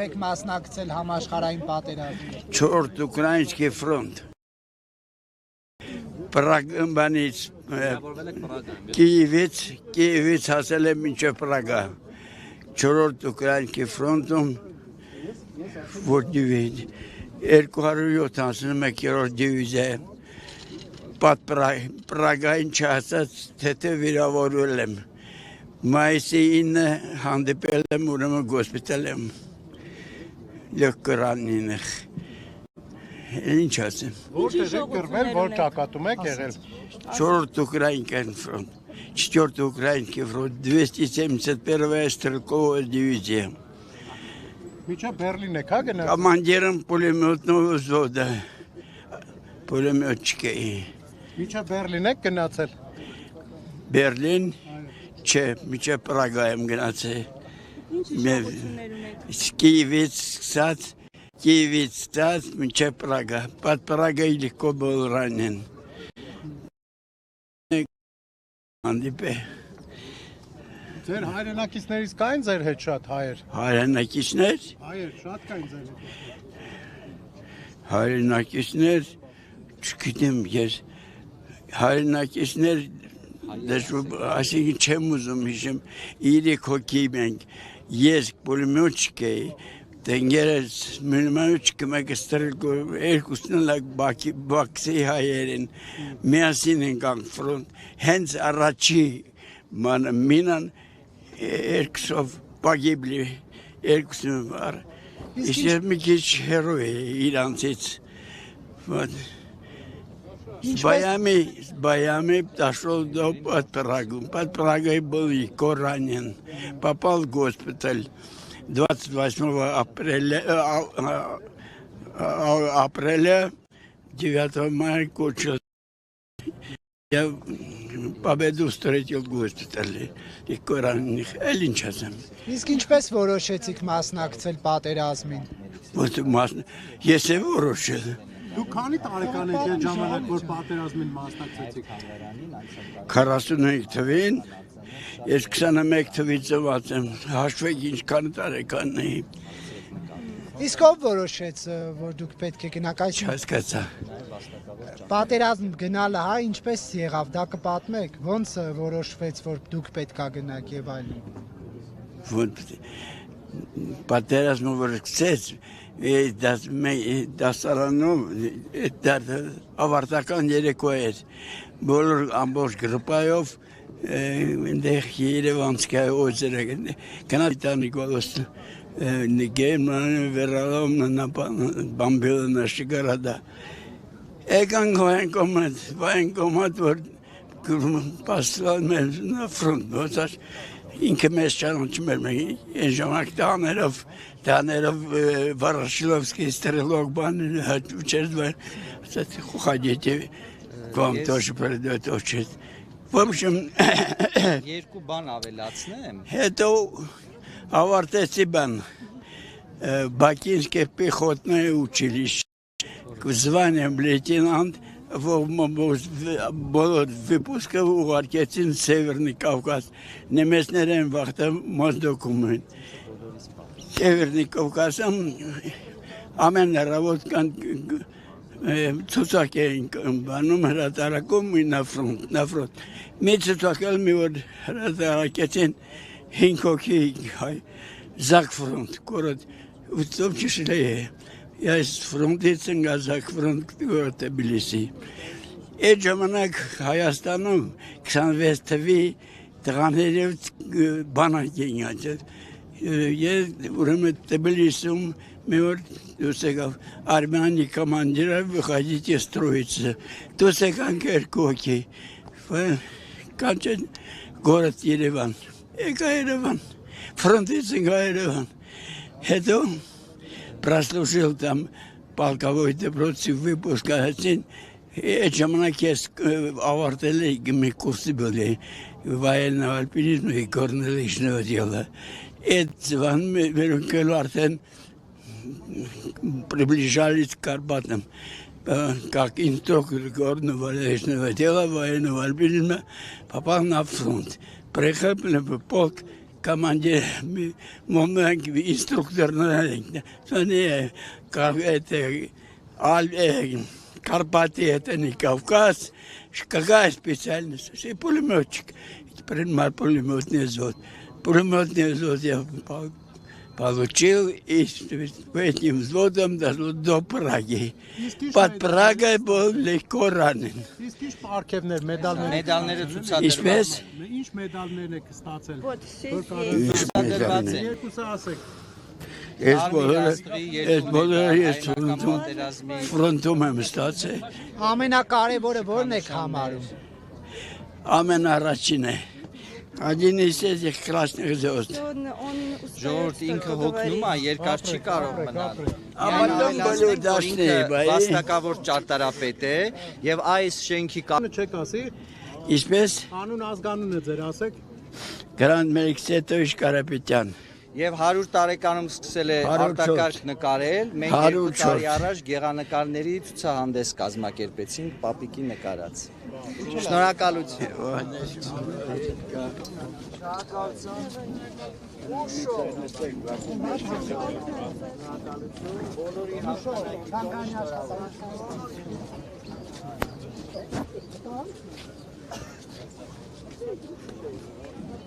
Եք մասնակցել համաշխարհային պատերազմին։ 4 Ուկրաինский фронт։ Պրագանից Կիևից հասել եմ մինչև Պրագա։ 4 Ուկրաինский ֆրոնտում որ դիվիզիա 271-րդ դիվիզիա Պատ Պրագային չհասած թեթե վիրավորվել եմ։ Մայիսի 9 հանդիպել եմ ուրեմն գոսպիտալ եմ։ Լեգրանինը։ Ինչ ասեմ։ Որտեղ եք գրվել, որ ճակատում եք եղել։ 4 Украинский фронт, 4 Украинский фронт, 271-я стрелковая дивизия. Միջա Բերլին եք հա գնացել։ Командиром пулеметного взвода, пулеметчики. Միջա Բերլին եք գնացել։ Բերլին, չէ, միջև Պրագա եմ գնացել։ Киевից ստաց մինչև Պրագա, Պատ Պրագայի լիքո բոլ րանեն։ Հանդիպե։ Ձեր հայրենակիցներից կային ձեր հետ շատ հայեր։ Հայրենակիցներ։ Հայեր շատ կային ձեր հետ։ Հայրենակիցներ, չգիտեմ ես, հայրենակիցներ, այսինքն չեմ ուզում հիշեմ, 3 հոգի մենք, ես պուլեմյոտչիկ էի, Դենգերս մինիմալուչկը մեկը ստրելկո երկուսնլակ բաքսի հայերին միասին ենք անք հենց առաջի մինան երկուսով պագիբլի երկուսնում վար իսկ մի քիչ հերո է իրանցից Баями дошел до Под Прагой был легко ранен, попал в госпиталь. 28 апреля 9 мая кончился. Я победу встретил в госпитале. Легко раненых. Элинчасом. Իսկ ինչպես որոշեցիք մասնակցել պատերազմին։ Ես եմ որոշել։ Դուք քանի տարեկան եք այդ ժամանակ որ պատերազմին մասնակցեցիք։ 45 թվին, ես 21 թվից ծնված եմ, հաշվեք ինչքան տարեկան էի։ Իսկ ով որոշեց, որ դուք պետք է գնաք այս Չհասկացա։ պատերազմ գնալը, հա, ինչպես եղավ, դա կպատմեք, ոնց որոշվեց, որ դուք պետք է գնաք եւ այլն։ Պատերազմը որ սկսեց, դասարանում ավարտական երեկո էր, բոլոր ամբողջ գրպայով այնտեղ Երևանցկայ օձերը Канал Նիկոլոս Գերմանիա վերալում на бомбила наши города. Եկան военкомат որ послал մեզ на фронт, ոսած ինքը մեզ ճանաչում էր այն ժամանակ Таներов Ворошиловский стрелок бан участвовал. Кстати, хотите, к вам тоже передать очередь. В общем, երկու բան ավելացնեմ։ Это авартեցի բան Бакинское пехотное училище. Званием лейтенант բոլոր выпусков ուղարկեցին Սևերնի Կովկաս նեմեսներեն վաղտը մոздокում են Սևերնի Կովկասում ամեն հրավոտ կան ցուցակ էին բանում հրատարակում նա ֆրոնտ մի ցուցակել մի որ հրատարակեցին 5 հոգի Զակ ֆրոնտ կորոտ в числе Я из фронтից եմ Զակ ֆրոնտ գորտ Թբիլիսի Այդ ժամանակ Հայաստանում 26 թվի տղաներով բանակ էին աջել Ես ուրեմն Թբիլիսում մի օր դուրս եկավ Արմենի կոմանդիրը выходите строиться դուրս եկանք երկու հոգի կանչեն գորտ Երևան եկա Երևան фронтից ենք Երևան հետո прослужил там полковой допросный выпуск, Այդ ժամանակ ես ավարտել էի կուրսի были военного альпинизма и горнолыжного дела. Այդ званом արդեն приближались к Карпатам. Как инструктор горного лыжного дела военного альпинизма попал на фронт. приехали полк, командир, момент инструкторный, как это, Карпаты, это не Кавказ, какая специальность? И пулеметчик. Принимал пулеметный взвод. Пулеметный взвод я получил и с этим взводом дошло до Праги. Под Прагой был легко ранен. Իսկ ինչ պարգևներ, մեդալներ։ Մեդալները Ինչպես Ինչ մեդալներ եք ստացել։ Вот, ցուցադրված են։ Երկուսը ասեք։ Այս բոլորը ես ֆրոնտում եմ ստացել։ Ամենակարևորը ո՞րն եք համարում։ Ամենառաջին է։ Один из этих красных звезд. Ժողովուրդ ինքը հոգնում է, երկար չի կարող մնալ։ Ապատում բոլոր դաշտի, բայ։ Վաստակավոր ճարտարապետ է եւ այս շենքի Անը չեք ասի։ Ինչպես Անուն ազգանունը ձեր ասեք։ Գրանդ Մելիքսետովիչ Կարապետյան։ եւ 100 տարեկանում սկսել է 104 արտակարգ նկարել։ Մենք 2 104 տարի առաջ գեղանկարների ցուցահանդես կազմակերպեցինք Պապիկի նկարած։ Շնորհակալություն։